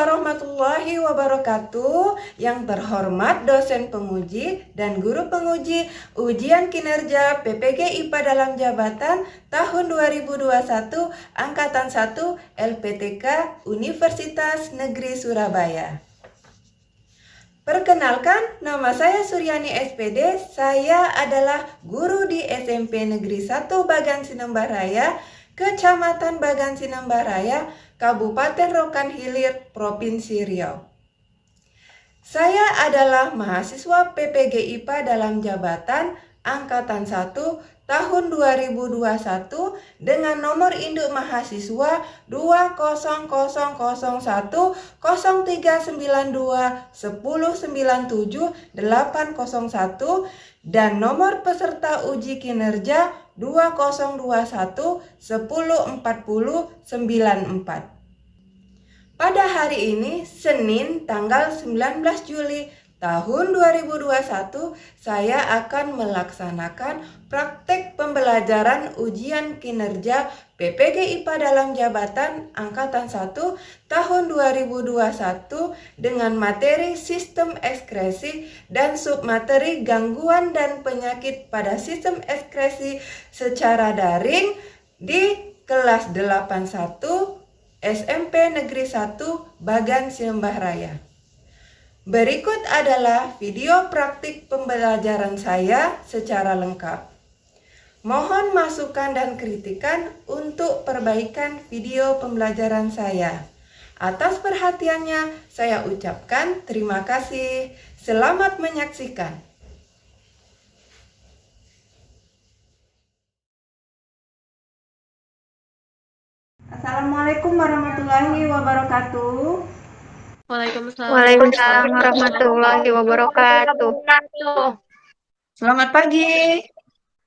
warahmatullahi wabarakatuh. Yang terhormat dosen penguji dan guru penguji ujian kinerja PPG IPA dalam jabatan tahun 2021 Angkatan 1 LPTK Universitas Negeri Surabaya. Perkenalkan, nama saya Suryani SPD. Saya adalah guru di SMP Negeri 1 Bagan Sinembaraya, Kecamatan Bagan Sinembaraya, Kabupaten Rokan Hilir, Provinsi Riau. Saya adalah mahasiswa PPG IPA dalam jabatan Angkatan 1 tahun 2021 dengan nomor induk mahasiswa 200100103921097 dan nomor peserta uji kinerja 2021104094. Pada hari ini, Senin tanggal 19 Juli tahun 2021, saya akan melaksanakan praktek pembelajaran ujian kinerja PPG IPA dalam jabatan Angkatan 1 tahun 2021 dengan materi sistem ekskresi dan submateri gangguan dan penyakit pada sistem ekskresi secara daring di kelas 81 SMP Negeri 1 Bagan Sinembaraya. Berikut adalah video praktik pembelajaran saya secara lengkap. Mohon masukan dan kritikan untuk perbaikan video pembelajaran saya. Atas perhatiannya, saya ucapkan terima kasih. Selamat menyaksikan. Assalamualaikum warahmatullahi wabarakatuh. Waalaikumsalam warahmatullahi wabarakatuh. Selamat pagi.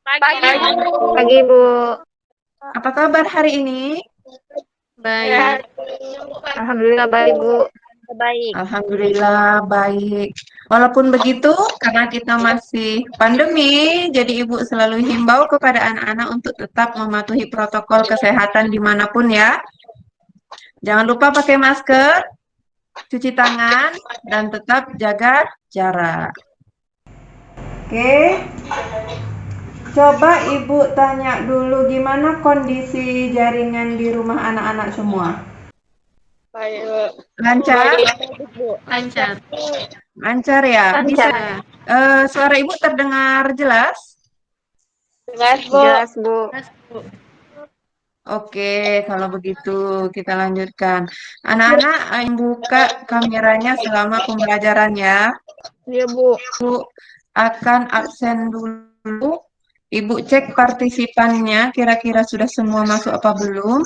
Pagi, Bu. Apa kabar hari ini? Baik. Alhamdulillah baik, Bu. Baik. Alhamdulillah baik. Walaupun begitu, karena kita masih pandemi, jadi Ibu selalu himbau kepada anak-anak untuk tetap mematuhi protokol kesehatan dimanapun ya. Jangan lupa pakai masker, cuci tangan, dan tetap jaga jarak. Oke, coba Ibu tanya dulu gimana kondisi jaringan di rumah anak-anak semua? Baik. Lancar? Lancar. Lancar ya? Lancar. Suara Ibu terdengar jelas? Jelas, Bu. Oke, kalau begitu kita lanjutkan. Anak-anak buka kameranya selama pembelajaran ya. Iya, Bu. Ibu akan absen dulu. Ibu cek partisipannya, kira-kira sudah semua masuk apa belum?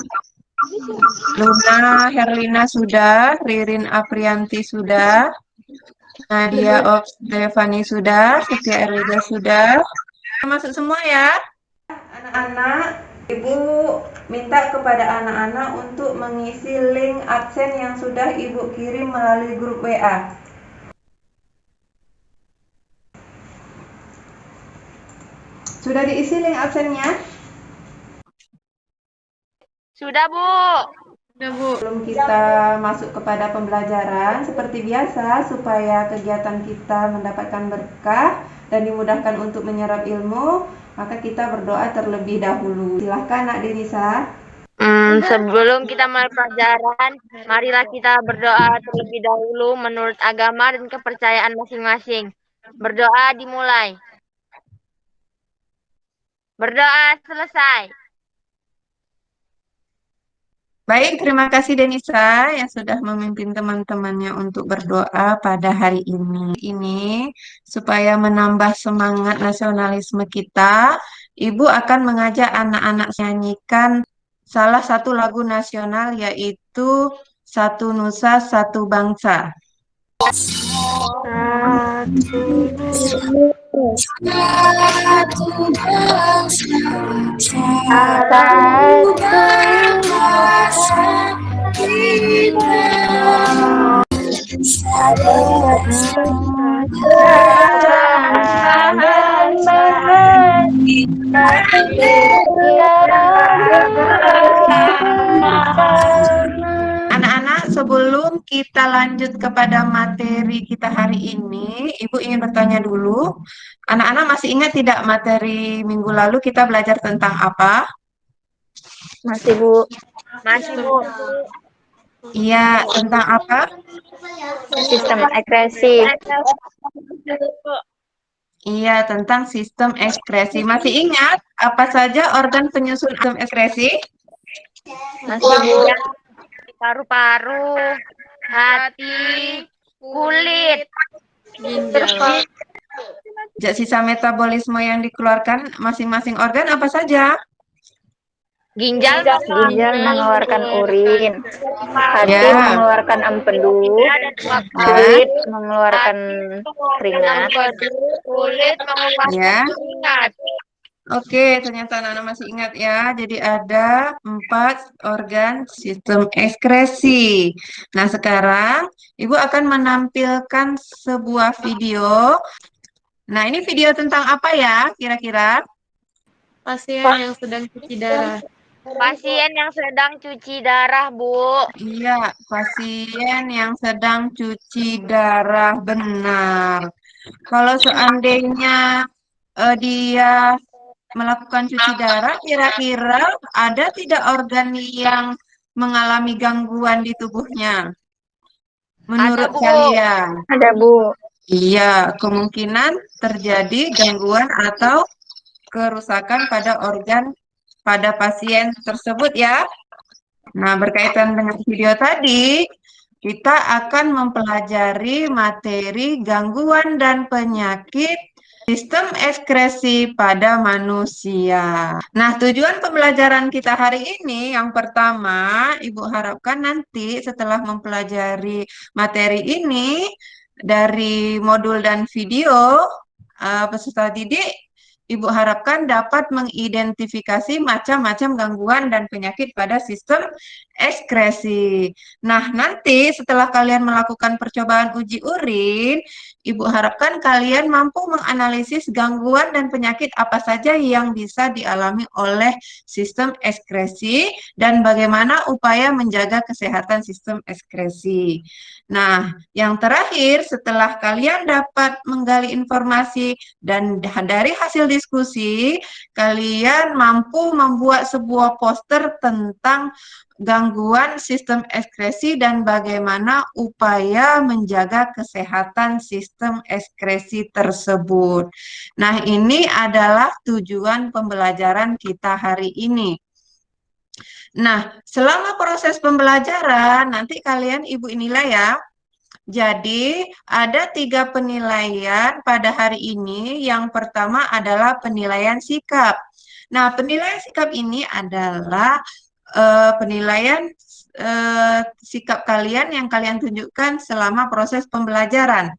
Luna Herlina sudah, Ririn Aprianti sudah, Nadia Devani sudah, Setia Erwida sudah. Masuk semua ya. Anak-anak, Ibu minta kepada anak-anak untuk mengisi link absen yang sudah Ibu kirim melalui grup WA. Sudah diisi link absennya? Sudah, Bu. Sebelum kita masuk kepada pembelajaran, seperti biasa, supaya kegiatan kita mendapatkan berkah dan dimudahkan untuk menyerap ilmu, maka kita berdoa terlebih dahulu. Silahkan Nak Denisa. Sebelum kita mulai pelajaran, marilah kita berdoa terlebih dahulu menurut agama dan kepercayaan masing-masing. Berdoa dimulai. Berdoa selesai. Baik, terima kasih Denisa yang sudah memimpin teman-temannya untuk berdoa pada hari ini. Ini supaya menambah semangat nasionalisme kita, Ibu akan mengajak anak-anak menyanyikan salah satu lagu nasional yaitu Satu Nusa Satu Bangsa. Anak-anak, sebelum kita lanjut kepada materi kita hari ini, Ibu ingin bertanya dulu. Anak-anak masih ingat tidak materi minggu lalu kita belajar tentang apa? Masih, Bu. Masih, Bu. Iya, tentang apa? Sistem ekspresi. Iya, tentang sistem ekskresi. Masih ingat apa saja organ penyusun sistem ekskresi? Masih, Bu. Paru-paru, hati, kulit, terus Sisa metabolisme yang dikeluarkan masing-masing organ apa saja? ginjal mengeluarkan urin, hati Ya. mengeluarkan empedu, kulit mengeluarkan keringat, kulit mengeluarkan Ya. keringat. Oke, ternyata anak-anak masih ingat ya. Jadi ada 4 organ sistem ekskresi. Nah, sekarang Ibu akan menampilkan sebuah video. Nah, ini video tentang apa ya kira-kira? Pasien yang sedang cuci darah. Pasien yang sedang cuci darah, Bu. Iya, pasien yang sedang cuci darah, benar. Kalau seandainya dia melakukan cuci darah, kira-kira ada tidak organ yang mengalami gangguan di tubuhnya? Menurut Ada, Bu. kalian? ada Bu. Iya, kemungkinan terjadi gangguan atau kerusakan pada organ pada pasien tersebut ya. Nah, berkaitan dengan video tadi, kita akan mempelajari materi gangguan dan penyakit sistem ekskresi pada manusia. Nah, tujuan pembelajaran kita hari ini yang pertama, Ibu harapkan nanti setelah mempelajari materi ini dari modul dan video, peserta didik Ibu harapkan dapat mengidentifikasi macam-macam gangguan dan penyakit pada sistem ekskresi. Nah, nanti setelah kalian melakukan percobaan uji urin, Ibu harapkan kalian mampu menganalisis gangguan dan penyakit apa saja yang bisa dialami oleh sistem ekskresi dan bagaimana upaya menjaga kesehatan sistem ekskresi. Nah, yang terakhir setelah kalian dapat menggali informasi dan dari hasil diskusi, kalian mampu membuat sebuah poster tentang gangguan sistem ekskresi dan bagaimana upaya menjaga kesehatan sistem ekskresi tersebut. Nah, ini adalah tujuan pembelajaran kita hari ini. Nah, selama proses pembelajaran, nanti kalian Ibu nilai ya. Jadi, ada 3 penilaian pada hari ini. Yang pertama adalah penilaian sikap. Nah, penilaian sikap ini adalah penilaian sikap kalian yang kalian tunjukkan selama proses pembelajaran.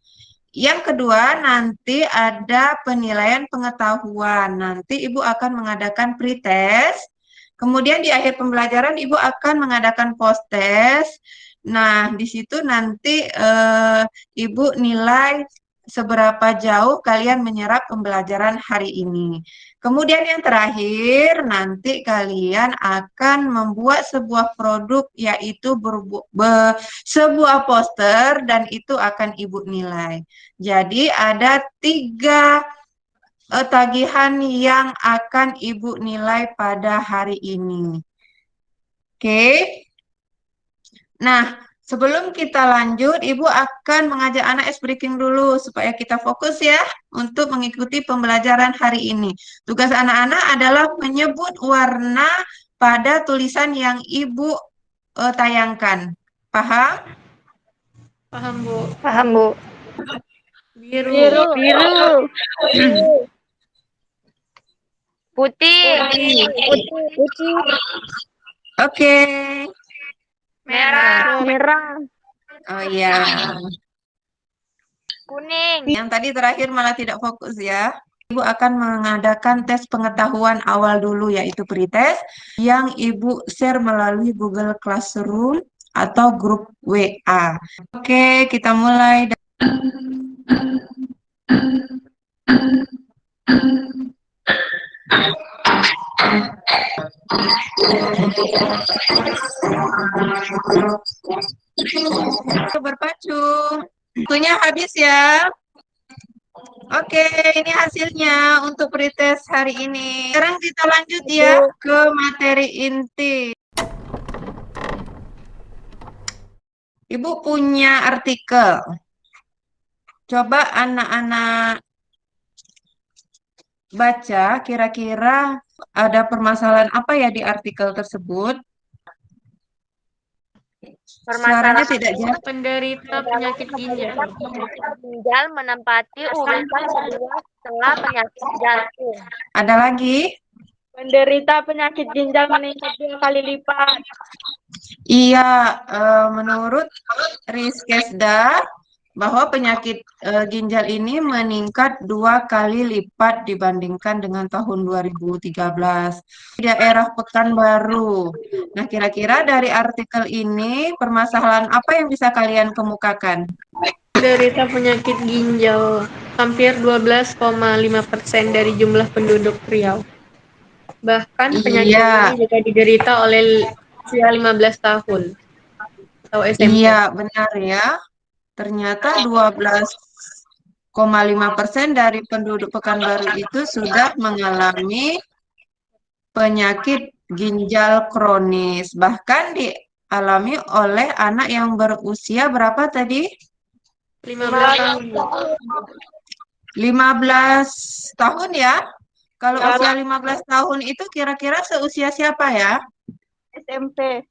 Yang kedua, nanti ada penilaian pengetahuan. Nanti Ibu akan mengadakan pretest. Kemudian di akhir pembelajaran Ibu akan mengadakan post-test. Nah, di situ nanti Ibu nilai seberapa jauh kalian menyerap pembelajaran hari ini. Kemudian yang terakhir, nanti kalian akan membuat sebuah produk, yaitu sebuah poster, dan itu akan Ibu nilai. Jadi ada 3 tagihan yang akan Ibu nilai pada hari ini. Oke. Nah, sebelum kita lanjut, Ibu akan mengajak anak ice breaking dulu supaya kita fokus ya untuk mengikuti pembelajaran hari ini. Tugas anak-anak adalah menyebut warna pada tulisan yang Ibu tayangkan. Paham? Paham, Bu. Paham Bu. Biru. Biru. Putih. Oke. Merah. Oh iya. Kuning. Yang tadi terakhir malah tidak fokus ya. Ibu akan mengadakan tes pengetahuan awal dulu, yaitu pretest, yang Ibu share melalui Google Classroom atau grup WA. Oke, kita mulai. Berpacu. Waktunya habis ya. Oke, ini hasilnya untuk pretest hari ini. Sekarang kita lanjut ya ke materi inti. Ibu punya artikel. Coba anak-anak baca kira-kira ada permasalahan apa ya di artikel tersebut. Suaranya tidak jelas. Penderita penyakit ginjal. Penyakit ginjal menempati urutan kedua setelah penyakit jantung. Ada lagi? Penderita penyakit ginjal meningkat 2 kali lipat. Iya, menurut Riskesda bahwa penyakit ginjal ini meningkat 2 kali lipat dibandingkan dengan tahun 2013 di daerah Pekanbaru. Nah, kira-kira dari artikel ini permasalahan apa yang bisa kalian kemukakan? Penderita penyakit ginjal hampir 12,5% dari jumlah penduduk Riau. Bahkan penyakit Iya. ini juga diderita oleh usia 15 tahun atau SMP. Iya, benar ya. Ternyata 12,5% dari penduduk Pekanbaru itu sudah mengalami penyakit ginjal kronis. Bahkan dialami oleh anak yang berusia berapa tadi? 15 tahun. 15 tahun ya? Kalau usia 15 tahun itu kira-kira seusia siapa ya? SMP.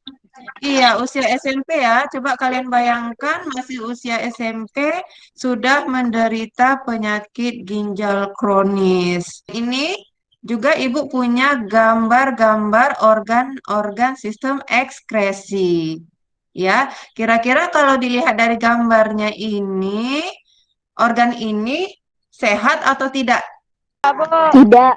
Iya, usia SMP ya. Coba kalian bayangkan masih usia SMP sudah menderita penyakit ginjal kronis. Ini juga Ibu punya gambar-gambar organ-organ sistem ekskresi. Ya, kira-kira kalau dilihat dari gambarnya ini, organ ini sehat atau tidak? Tidak.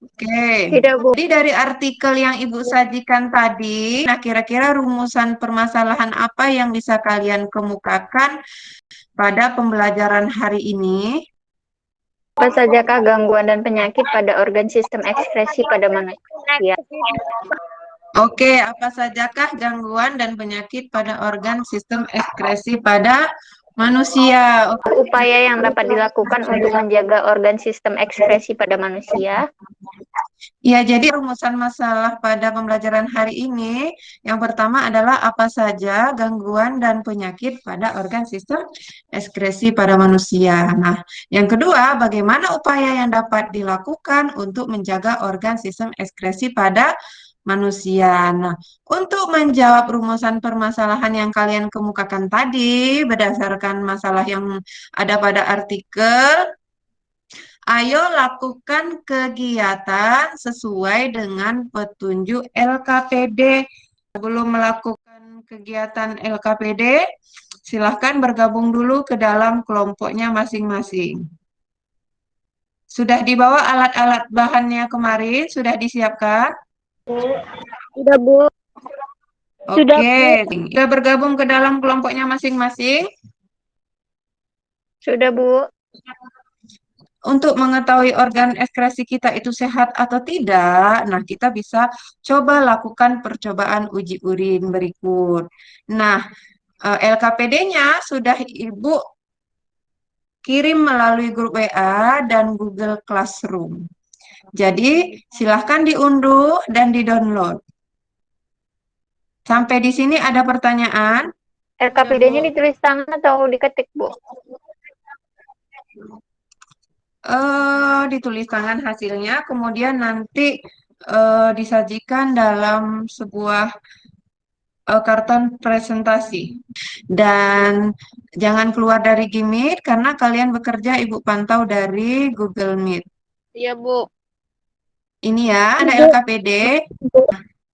Oke. Tidak, Bu. Jadi dari artikel yang Ibu sajikan tadi, nah kira-kira rumusan permasalahan apa yang bisa kalian kemukakan pada pembelajaran hari ini? Apa sajakah gangguan dan penyakit pada organ sistem ekskresi pada manusia? Oke, apa sajakah gangguan dan penyakit pada organ sistem ekskresi pada manusia? Upaya yang dapat dilakukan untuk menjaga organ sistem ekskresi pada manusia. Ya, jadi rumusan masalah pada pembelajaran hari ini yang pertama adalah apa saja gangguan dan penyakit pada organ sistem ekskresi pada manusia. Nah, yang kedua, bagaimana upaya yang dapat dilakukan untuk menjaga organ sistem ekskresi pada manusia. Nah, untuk menjawab rumusan permasalahan yang kalian kemukakan tadi berdasarkan masalah yang ada pada artikel, ayo lakukan kegiatan sesuai dengan petunjuk LKPD. Sebelum melakukan kegiatan LKPD, silahkan bergabung dulu ke dalam kelompoknya masing-masing. Sudah dibawa alat-alat bahannya kemarin? Sudah disiapkan? Sudah, Bu. Oke, sudah bergabung ke dalam kelompoknya masing-masing? Sudah, Bu. Untuk mengetahui organ ekskresi kita itu sehat atau tidak, nah kita bisa coba lakukan percobaan uji urin berikut. Nah, LKPD-nya sudah Ibu kirim melalui grup WA dan Google Classroom. Jadi, silahkan diunduh dan di-download. Sampai di sini ada pertanyaan? LKPD-nya ditulis tangan atau diketik, Bu? Ditulis tangan hasilnya, kemudian nanti disajikan dalam sebuah karton presentasi. Dan jangan keluar dari Gmeet karena kalian bekerja Ibu pantau dari Google Meet. Iya, Bu. Ini ya, ada LKPD.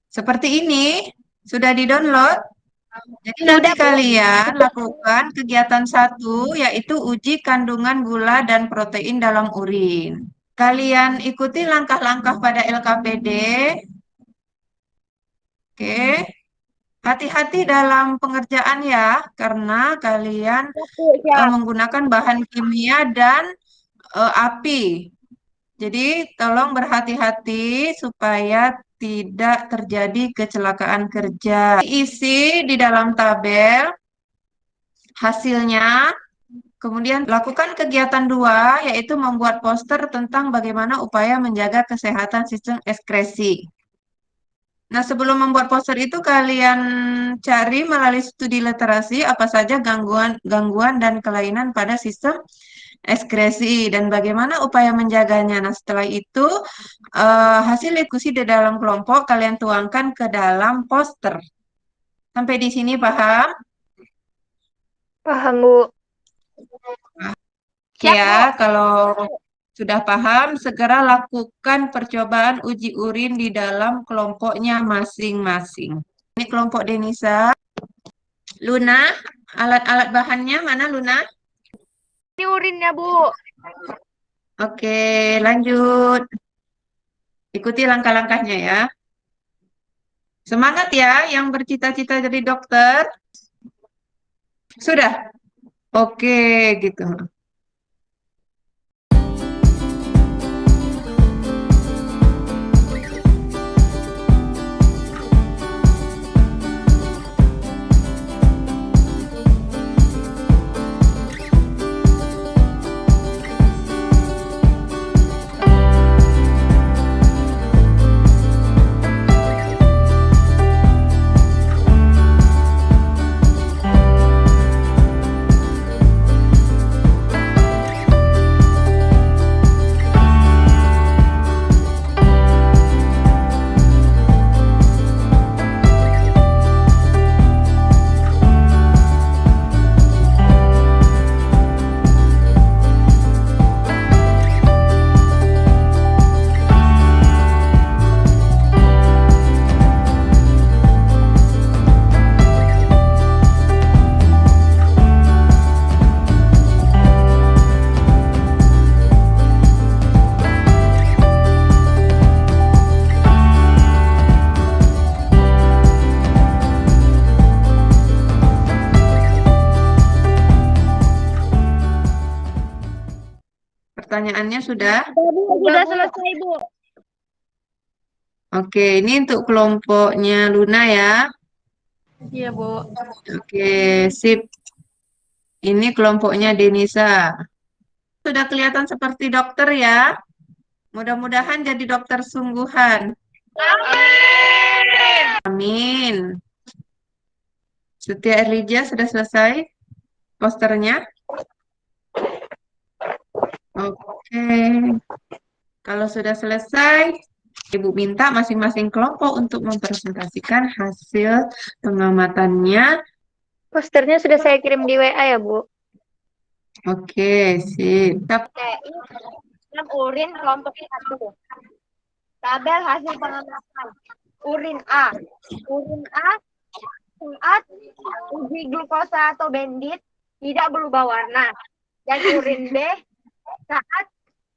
Seperti ini, sudah di-download. Jadi nanti kalian lakukan kegiatan 1, yaitu uji kandungan gula dan protein dalam urin. Kalian ikuti langkah-langkah pada LKPD. Oke. Hati-hati dalam pengerjaan ya, karena kalian menggunakan bahan kimia dan api. Jadi tolong berhati-hati supaya tidak terjadi kecelakaan kerja. Isi di dalam tabel hasilnya, kemudian lakukan kegiatan 2, yaitu membuat poster tentang bagaimana upaya menjaga kesehatan sistem ekskresi. Nah, sebelum membuat poster itu kalian cari melalui studi literasi apa saja gangguan dan kelainan pada sistem ekskresi dan bagaimana upaya menjaganya. Nah, setelah itu hasil diskusi di dalam kelompok kalian tuangkan ke dalam poster. Sampai di sini paham? Paham, Bu. Siap, Ya, kalau sudah paham, segera lakukan percobaan uji urin di dalam kelompoknya masing-masing. Ini kelompok Denisa. Luna, alat-alat bahannya mana Luna? Ini urinnya, Bu. Oke, lanjut. Ikuti langkah-langkahnya ya. Semangat ya yang bercita-cita jadi dokter. Sudah? Oke, gitu. Pertanyaannya sudah? Sudah selesai, Bu. Oke, ini untuk kelompoknya Luna ya. Iya, Bu. Oke, sip. Ini kelompoknya Denisa. Sudah kelihatan seperti dokter ya. Mudah-mudahan jadi dokter sungguhan. Amin. Setia Erlija sudah selesai posternya? Oke. Kalau sudah selesai, Ibu minta masing-masing kelompok untuk mempresentasikan hasil pengamatannya. Posternya sudah saya kirim di WA ya, Bu. Oke, sip. Dalam urin kelompok 1. Tabel hasil pengamatan. Urin A. Urin A saat uji glukosa atau bendit tidak berubah warna. Dan urin B saat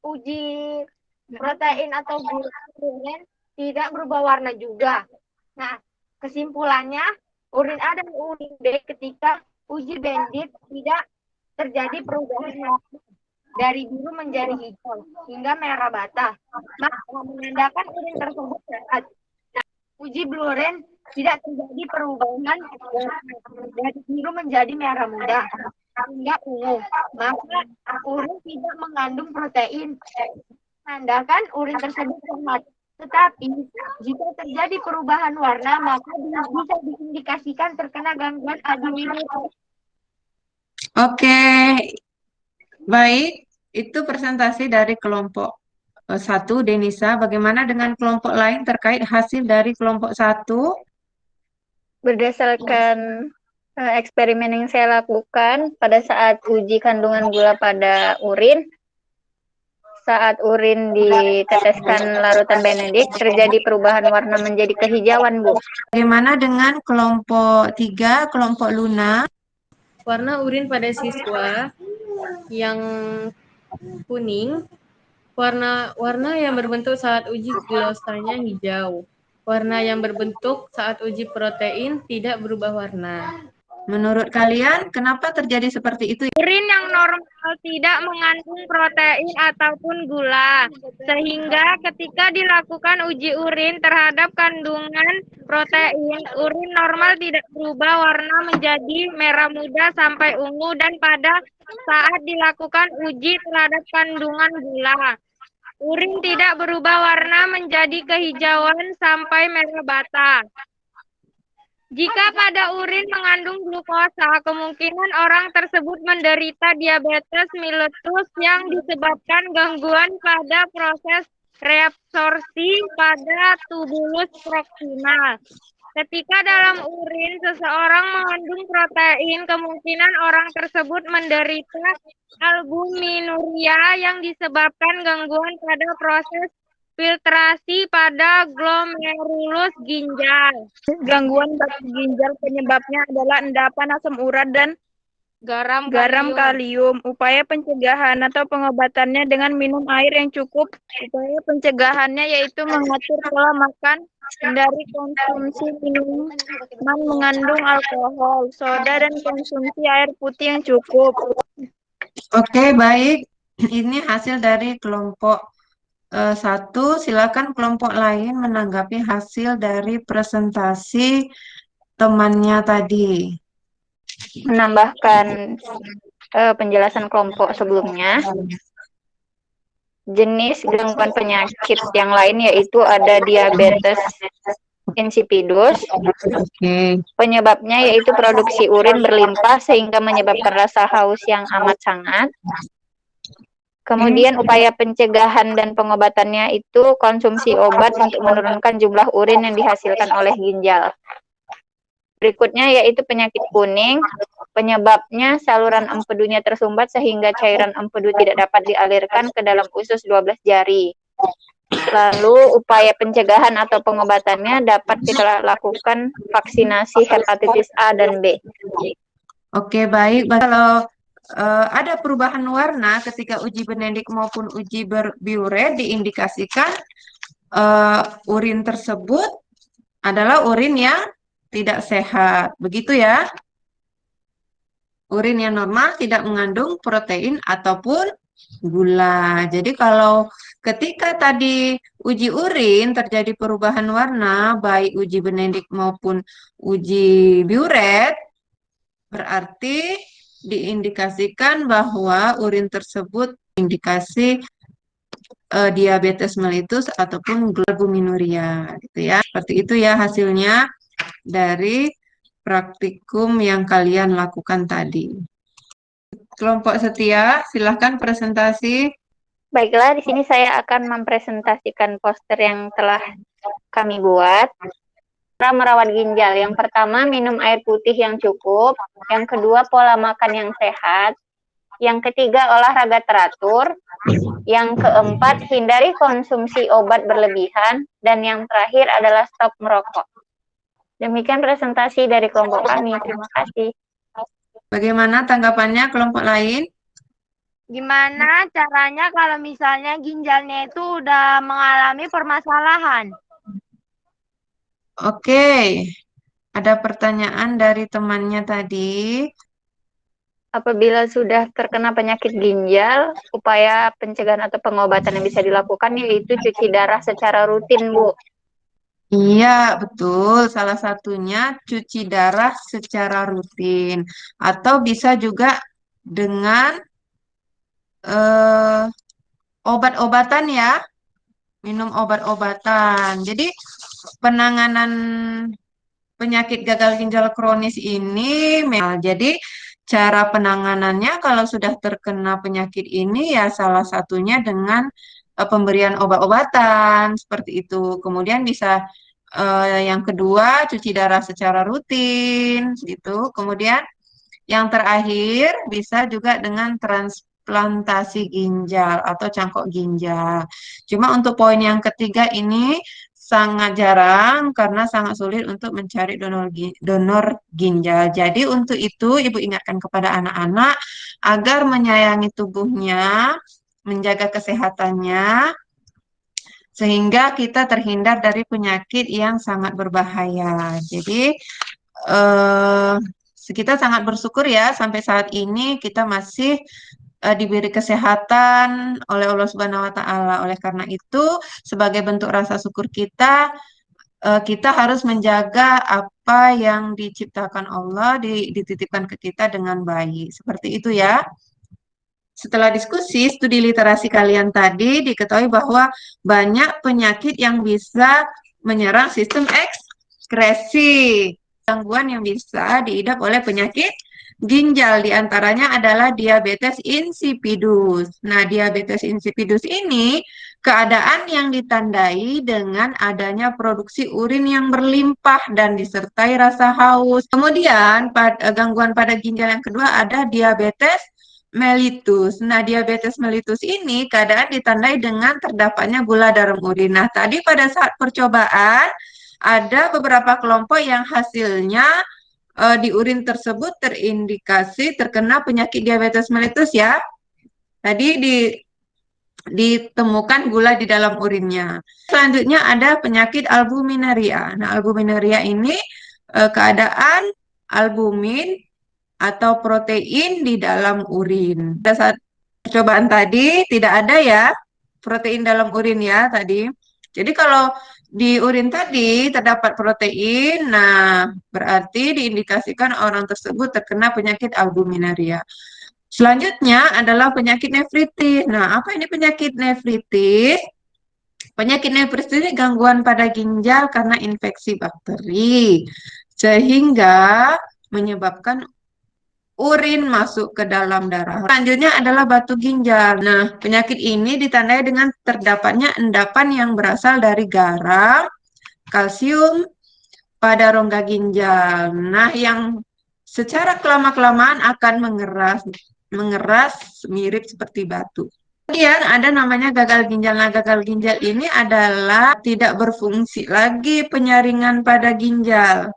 uji protein atau glukosa tidak berubah warna juga. Nah, kesimpulannya urin A dan urin B ketika uji bendit tidak terjadi perubahan warna dari biru menjadi hijau hingga merah bata. Maka menandakan urin tersebut sehat. Nah, uji bluren tidak terjadi perubahan dari biru menjadi merah muda hingga ungu. Maka urin tidak mengandung protein. Menandakan urin tersebut sehat. Tetapi jika terjadi perubahan warna, maka bisa diindikasikan terkena gangguan adiminurut. Oke, baik. Itu presentasi dari kelompok 1, Denisa. Bagaimana dengan kelompok lain terkait hasil dari kelompok 1? Berdasarkan eksperimen yang saya lakukan pada saat uji kandungan gula pada urin, saat urin diteteskan larutan benedik, terjadi perubahan warna menjadi kehijauan, Bu. Bagaimana dengan kelompok 3, kelompok Luna? Warna urin pada siswa yang kuning, warna yang berbentuk saat uji glosanya hijau. Warna yang berbentuk saat uji protein tidak berubah warna. Menurut kalian, kenapa terjadi seperti itu? Urin yang normal tidak mengandung protein ataupun gula, sehingga ketika dilakukan uji urin terhadap kandungan protein, urin normal tidak berubah warna menjadi merah muda sampai ungu dan pada saat dilakukan uji terhadap kandungan gula, urin tidak berubah warna menjadi kehijauan sampai merah bata. Jika pada urin mengandung glukosa, kemungkinan orang tersebut menderita diabetes mellitus yang disebabkan gangguan pada proses reabsorpsi pada tubulus proksimal. Ketika dalam urin seseorang mengandung protein, kemungkinan orang tersebut menderita albuminuria yang disebabkan gangguan pada proses filtrasi pada glomerulus ginjal. Gangguan pada ginjal penyebabnya adalah endapan asam urat dan garam kalium. Upaya pencegahan atau pengobatannya dengan minum air yang cukup. Upaya pencegahannya yaitu mengatur pola makan, hindari konsumsi minuman mengandung alkohol, soda, dan konsumsi air putih yang cukup. Oke, baik. Ini hasil dari kelompok 1. Silakan kelompok lain menanggapi hasil dari presentasi temannya tadi. Menambahkan penjelasan kelompok sebelumnya, jenis gangguan penyakit yang lain yaitu ada diabetes insipidus. Oke. Penyebabnya yaitu produksi urin berlimpah sehingga menyebabkan rasa haus yang amat sangat. Kemudian upaya pencegahan dan pengobatannya itu konsumsi obat untuk menurunkan jumlah urin yang dihasilkan oleh ginjal. Berikutnya yaitu penyakit kuning. Penyebabnya saluran empedunya tersumbat sehingga cairan empedu tidak dapat dialirkan ke dalam usus 12 jari. Lalu upaya pencegahan atau pengobatannya dapat kita lakukan vaksinasi hepatitis A dan B. Oke, baik. Kalau ada perubahan warna ketika uji Benedict maupun uji biuret, diindikasikan urin tersebut adalah urin yang tidak sehat. Begitu ya? Urin yang normal tidak mengandung protein ataupun gula. Jadi kalau ketika tadi uji urin terjadi perubahan warna, baik uji Benedict maupun uji biuret, berarti diindikasikan bahwa urin tersebut indikasi diabetes mellitus ataupun albuminuria, gitu ya. Seperti itu ya hasilnya dari praktikum yang kalian lakukan tadi. Kelompok setia, silahkan presentasi. Baiklah, di sini saya akan mempresentasikan poster yang telah kami buat. Cara merawat ginjal. Yang pertama, minum air putih yang cukup. Yang kedua, pola makan yang sehat. Yang ketiga, olahraga teratur. Yang keempat, hindari konsumsi obat berlebihan. Dan yang terakhir adalah stop merokok. Demikian presentasi dari kelompok kami. Terima kasih. Bagaimana tanggapannya kelompok lain? Gimana caranya kalau misalnya ginjalnya itu udah mengalami permasalahan? Oke, ada pertanyaan dari temannya tadi. Apabila sudah terkena penyakit ginjal, upaya pencegahan atau pengobatan yang bisa dilakukan yaitu cuci darah secara rutin, Bu. Iya, betul. Salah satunya cuci darah secara rutin. Atau bisa juga dengan obat-obatan ya, minum obat-obatan. Jadi penanganan penyakit gagal ginjal kronis ini, jadi cara penanganannya kalau sudah terkena penyakit ini ya salah satunya dengan pemberian obat-obatan seperti itu. Kemudian bisa yang kedua cuci darah secara rutin, gitu. Kemudian yang terakhir bisa juga dengan transplantasi ginjal atau cangkok ginjal. Cuma untuk poin yang ketiga ini sangat jarang karena sangat sulit untuk mencari donor ginjal. Jadi untuk itu Ibu ingatkan kepada anak-anak agar menyayangi tubuhnya, menjaga kesehatannya, sehingga kita terhindar dari penyakit yang sangat berbahaya. Jadi Kita sangat bersyukur ya sampai saat ini kita masih diberi kesehatan oleh Allah Subhanahu wa taala. Oleh karena itu, sebagai bentuk rasa syukur kita, kita harus menjaga apa yang diciptakan Allah, dititipkan ke kita dengan baik. Seperti itu ya. Setelah diskusi studi literasi kalian tadi, diketahui bahwa banyak penyakit yang bisa menyerang sistem ekskresi. Gangguan yang bisa diidap oleh penyakit ginjal, diantaranya adalah diabetes insipidus. Nah, diabetes insipidus ini keadaan yang ditandai dengan adanya produksi urin yang berlimpah dan disertai rasa haus. Kemudian, gangguan pada ginjal yang kedua ada diabetes mellitus. Nah, diabetes mellitus ini keadaan ditandai dengan terdapatnya gula dalam urin. Nah, tadi pada saat percobaan ada beberapa kelompok yang hasilnya di urin tersebut terindikasi terkena penyakit diabetes mellitus ya. Tadi ditemukan gula di dalam urinnya. Selanjutnya ada penyakit albuminaria. Nah, albuminaria ini keadaan albumin atau protein di dalam urin. Pada saat percobaan tadi tidak ada ya protein dalam urin ya tadi. Jadi kalau di urin tadi terdapat protein, nah berarti diindikasikan orang tersebut terkena penyakit albuminaria. Selanjutnya adalah penyakit nefritis. Nah, apa ini penyakit nefritis? Penyakit nefritis ini gangguan pada ginjal karena infeksi bakteri, sehingga menyebabkan urin masuk ke dalam darah. Selanjutnya adalah batu ginjal. Nah, penyakit ini ditandai dengan terdapatnya endapan yang berasal dari garam, kalsium pada rongga ginjal. Nah, yang secara kelama-kelamaan akan mengeras mirip seperti batu. Kemudian ada namanya gagal ginjal. Nah, gagal ginjal ini adalah tidak berfungsi lagi penyaringan pada ginjal,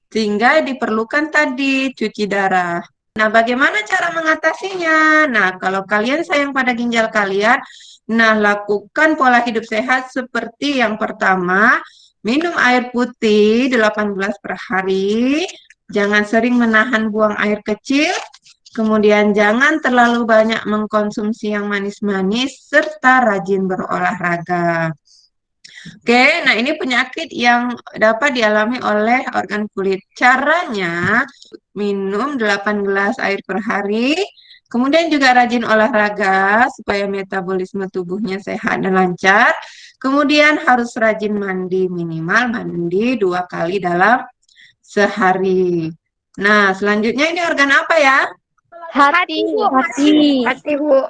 sehingga diperlukan tadi cuci darah. Nah, bagaimana cara mengatasinya? Nah, kalau kalian sayang pada ginjal kalian, nah lakukan pola hidup sehat seperti yang pertama, minum air putih 18 per hari, jangan sering menahan buang air kecil, kemudian jangan terlalu banyak mengkonsumsi yang manis-manis, serta rajin berolahraga. Oke, nah ini penyakit yang dapat dialami oleh organ kulit. Caranya, minum 8 gelas air per hari, kemudian juga rajin olahraga supaya metabolisme tubuhnya sehat dan lancar. Kemudian harus rajin mandi, minimal mandi 2 kali dalam sehari. Nah, selanjutnya ini organ apa ya? Hati. Hati, Bu.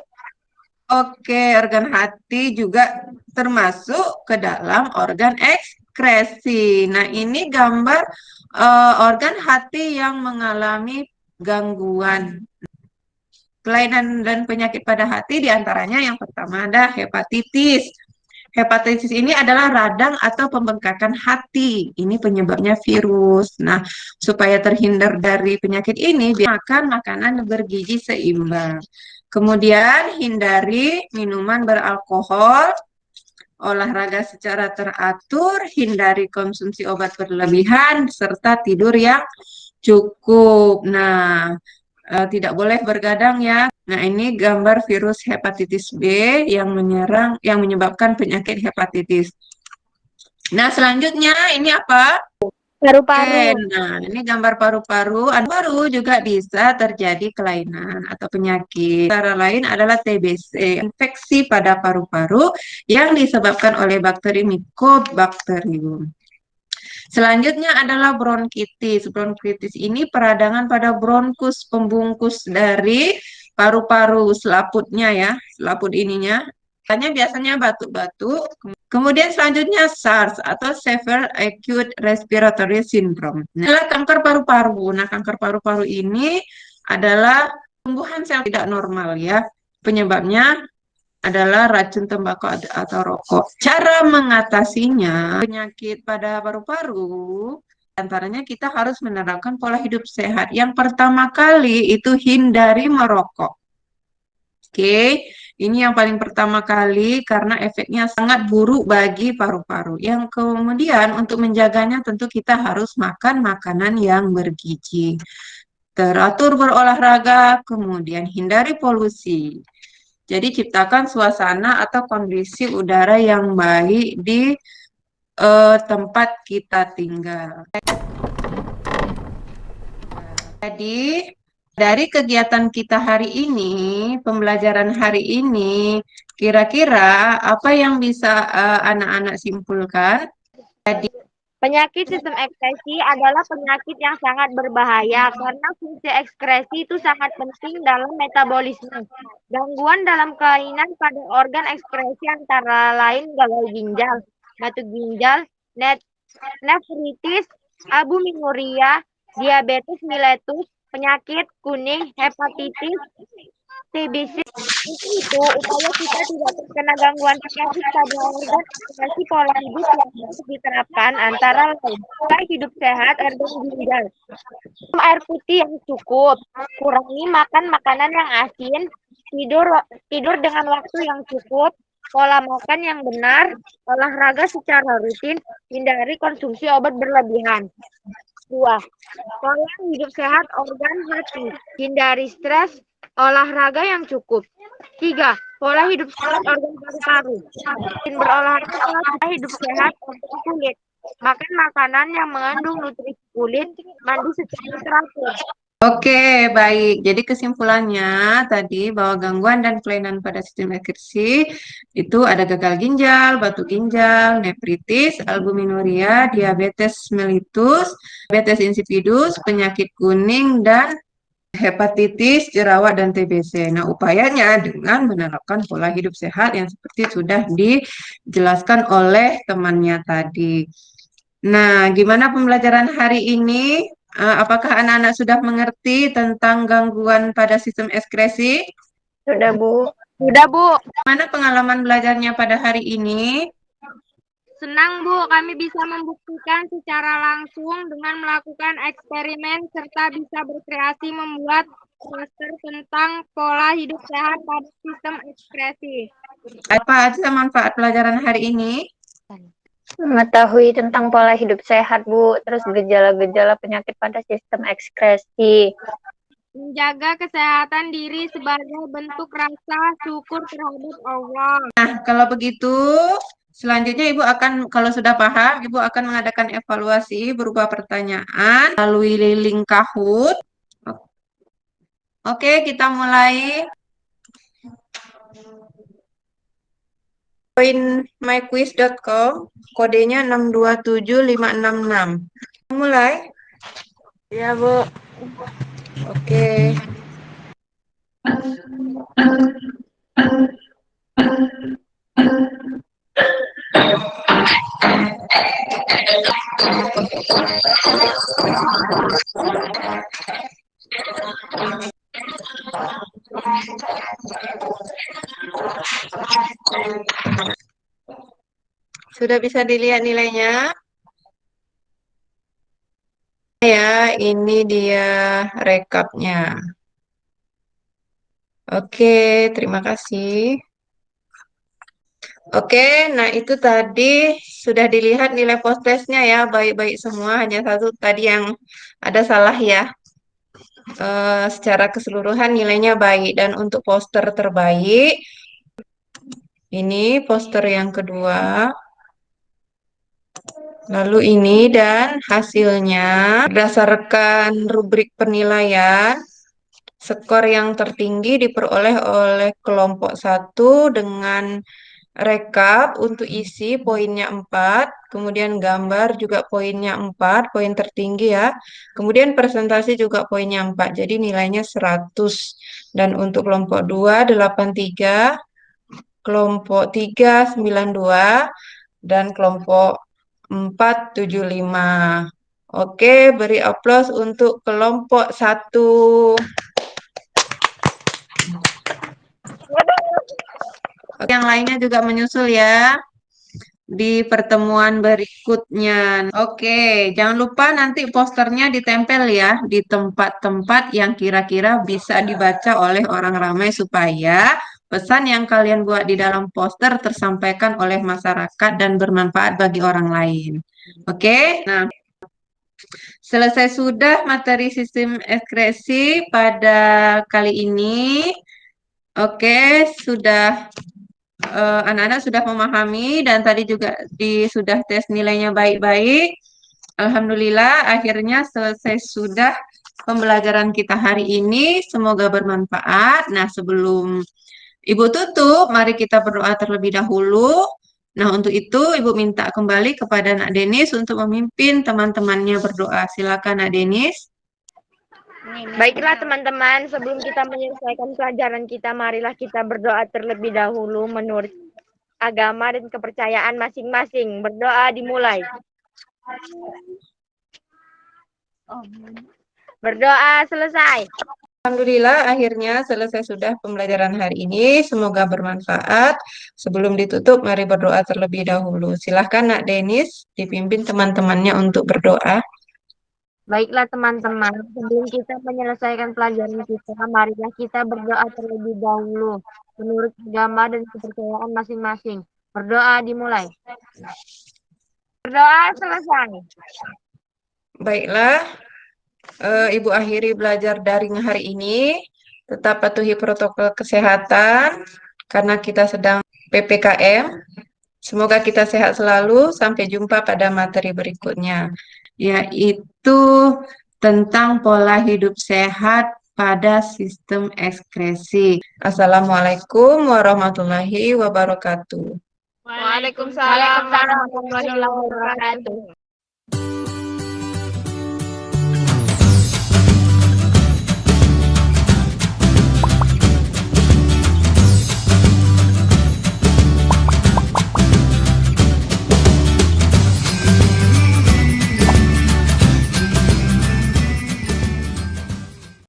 Oke, organ hati juga termasuk ke dalam organ ekskresi. Nah, ini gambar organ hati yang mengalami gangguan. Kelainan dan penyakit pada hati diantaranya yang pertama ada hepatitis. Hepatitis ini adalah radang atau pembengkakan hati. Ini penyebabnya virus. Nah, supaya terhindar dari penyakit ini, makan makanan bergizi seimbang. Kemudian hindari minuman beralkohol, olahraga secara teratur, hindari konsumsi obat berlebihan, serta tidur yang cukup. Nah, tidak boleh bergadang ya. Nah, ini gambar virus hepatitis B yang menyebabkan penyakit hepatitis. Nah, selanjutnya ini apa? Oke, nah ini gambar paru-paru. Paru juga bisa terjadi kelainan atau penyakit. Antara lain adalah TBC, infeksi pada paru-paru yang disebabkan oleh bakteri Mycobacterium. Selanjutnya adalah bronkitis. Bronkitis ini peradangan pada bronkus, pembungkus dari paru-paru, selaputnya ya, selaput ininya. Biasanya batuk-batuk. Kemudian selanjutnya SARS atau Severe Acute Respiratory Syndrome. Nah, adalah kanker paru-paru. Nah, kanker paru-paru ini adalah tumbuhan sel tidak normal ya. Penyebabnya adalah racun tembakau atau rokok. Cara mengatasinya penyakit pada paru-paru, antaranya kita harus menerapkan pola hidup sehat. Yang pertama kali itu hindari merokok. Oke, ini yang paling pertama kali karena efeknya sangat buruk bagi paru-paru. Yang kemudian untuk menjaganya tentu kita harus makan makanan yang bergizi. teratur berolahraga, kemudian hindari polusi. Jadi ciptakan suasana atau kondisi udara yang baik di tempat kita tinggal. Jadi dari kegiatan kita hari ini, pembelajaran hari ini, kira-kira apa yang bisa anak-anak simpulkan? Penyakit sistem ekskresi adalah penyakit yang sangat berbahaya karena fungsi ekskresi itu sangat penting dalam metabolisme. Gangguan dalam kelainan pada organ ekskresi antara lain gagal ginjal, batu ginjal, nefritis, albuminuria, diabetes mellitus, penyakit kuning, hepatitis, TBC. Untuk itu, upaya kita tidak terkena gangguan penyakit pada organ ekskresi pola hidup yang harus diterapkan antara lain pola hidup sehat, organ ginjal, minum air putih yang cukup, kurangi makan makanan yang asin, tidur dengan waktu yang cukup, pola makan yang benar, olahraga secara rutin, hindari konsumsi obat berlebihan. 2. Pola hidup sehat organ hati, hindari stres, olahraga yang cukup. 3. Pola hidup sehat organ paru-paru, rutin berolahraga. Pola hidup sehat organ kulit, makan makanan yang mengandung nutrisi kulit, mandi secara teratur. Oke, baik. Jadi kesimpulannya tadi bahwa gangguan dan kelainan pada sistem ekskresi itu ada gagal ginjal, batu ginjal, nefritis, albuminuria, diabetes mellitus, diabetes insipidus, penyakit kuning, dan hepatitis, jerawat, dan TBC. Nah, upayanya dengan menerapkan pola hidup sehat yang seperti sudah dijelaskan oleh temannya tadi. Nah, gimana pembelajaran hari ini? Apakah anak-anak sudah mengerti tentang gangguan pada sistem ekskresi? Sudah, Bu. Sudah, Bu. Mana pengalaman belajarnya pada hari ini? Senang, Bu, kami bisa membuktikan secara langsung dengan melakukan eksperimen serta bisa berkreasi membuat poster tentang pola hidup sehat pada sistem ekskresi. Apa aja manfaat pelajaran hari ini? Mengetahui tentang pola hidup sehat, Bu. Terus gejala-gejala penyakit pada sistem ekskresi. Menjaga kesehatan diri sebagai bentuk rasa syukur terhadap Allah. Nah, kalau begitu, selanjutnya Ibu akan, kalau sudah paham, Ibu akan mengadakan evaluasi berupa pertanyaan melalui link Kahoot. Oke, kita mulai. Join myquiz.com, kodenya 627566. Mulai? Ya, Bu. Oke. Sudah bisa dilihat nilainya? Ya, ini dia rekapnya. Oke, terima kasih. Oke, nah itu tadi sudah dilihat nilai post-testnya ya, baik-baik semua. Hanya satu tadi yang ada salah ya. Secara keseluruhan nilainya baik. Dan untuk poster terbaik, ini poster yang kedua. Lalu ini dan hasilnya berdasarkan rubrik penilaian, skor yang tertinggi diperoleh oleh kelompok 1 dengan rekap untuk isi poinnya 4, kemudian gambar juga poinnya 4, poin tertinggi ya. Kemudian presentasi juga poinnya 4, jadi nilainya 100. Dan untuk kelompok 2, 83, kelompok 3, 92, dan kelompok 475. Oke, beri aplaus untuk kelompok 1. Yang lainnya juga menyusul ya di pertemuan berikutnya. Oke, jangan lupa nanti posternya ditempel ya di tempat-tempat yang kira-kira bisa dibaca oleh orang ramai supaya pesan yang kalian buat di dalam poster tersampaikan oleh masyarakat dan bermanfaat bagi orang lain. Oke, nah Selesai sudah materi sistem ekskresi pada kali ini. Oke, sudah anak-anak sudah memahami dan tadi juga sudah tes nilainya baik-baik. Alhamdulillah, akhirnya selesai sudah pembelajaran kita hari ini. Semoga bermanfaat. Nah, sebelum Ibu tutup, mari kita berdoa terlebih dahulu. Nah, untuk itu Ibu minta kembali kepada Nak Denis untuk memimpin teman-temannya berdoa. Silakan Nak Denis. Baiklah teman-teman, sebelum kita menyelesaikan pelajaran kita, marilah kita berdoa terlebih dahulu menurut agama dan kepercayaan masing-masing. Berdoa dimulai. Berdoa selesai. Alhamdulillah, akhirnya selesai sudah pembelajaran hari ini. Semoga bermanfaat. Sebelum ditutup, mari berdoa terlebih dahulu. Silahkan Nak Denis dipimpin teman-temannya untuk berdoa. Baiklah teman-teman, sebelum kita menyelesaikan pelajaran kita, marilah kita berdoa terlebih dahulu menurut agama dan kepercayaan masing-masing. Berdoa dimulai. Berdoa selesai. Baiklah, Ibu akhiri belajar daring hari ini. Tetap patuhi protokol kesehatan karena kita sedang PPKM. Semoga kita sehat selalu. Sampai jumpa pada materi berikutnya, yaitu tentang pola hidup sehat pada sistem ekskresi. Assalamualaikum warahmatullahi wabarakatuh. Waalaikumsalam warahmatullahi wabarakatuh.